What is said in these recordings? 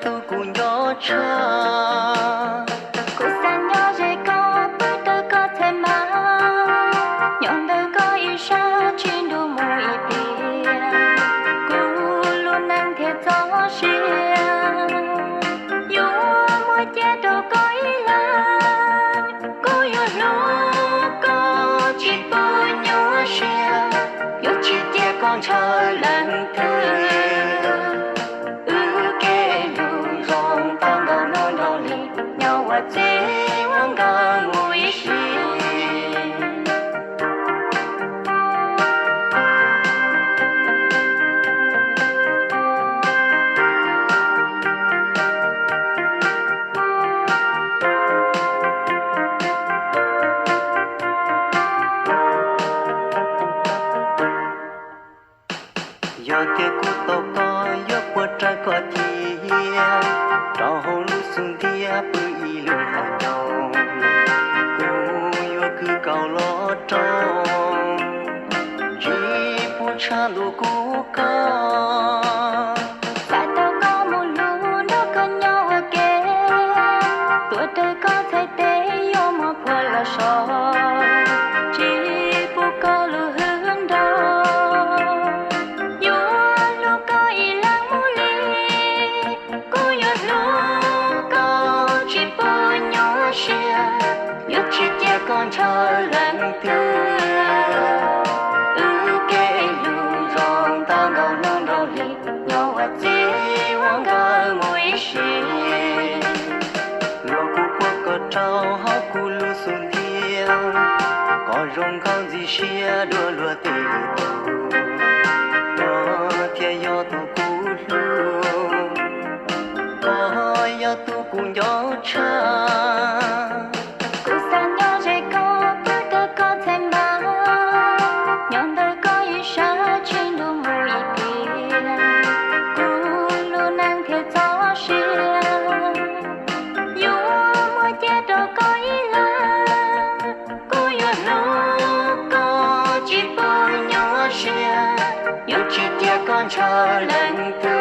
tu cu nhỏ cha cô sang nhỏ dễ có bữa tới có thể mà nhọn đời có yêu xa chuyên đủ mùi biển cô luôn năng thiệt gió riêng yêu mùi che đâu có ý lan cô yêu lúc có chỉ bôi nhỏ riêng yêu chỉ che con chờ lần thứ giờ kia cô tao có giờ qua trái có thì cho hồ lu xuống thia bự y lu hàng nhau cô yêu cứ cầu lo trong chỉ bu cha lu cô có tại tao có một lu nó có nhau ở kia tuổi đời có thể tế yêu mà qua là sao chỉ bu có lu hướng đâu con chờ lần thứ kê lu rong ta ngầu non đâu lì nhau ở chỉ hoang gà mùi xì lo cu qua có trao hao cu lu xuống thiên có rong con gì xia đua lúa tê tu có thiên yo tu cu lu có yo tu cu nhỏ cha con chờ lần thứ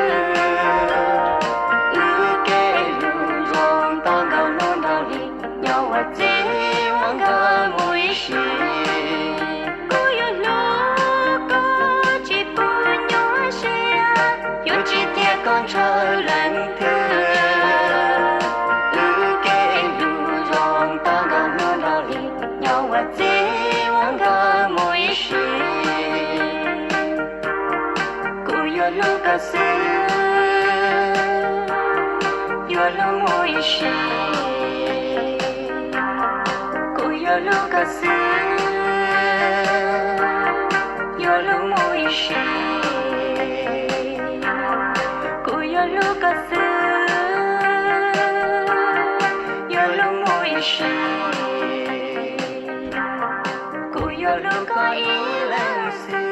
kê lu rong ta ngầu non đâu lì nhau ở chỉ hoang gà mùi xì cô yêu lu có chỉ bu nhỏ xia yêu chỉ tia con chờ lần thứ kê lu rong ta ngầu non đâu lì nhau ở chỉ hoang gà mùi xì Lucas, yo lo muy shi, cuyo Lucas, yo lo muy shi, cuyo Lucas, yo lo muy shi, cuyo Lucas y la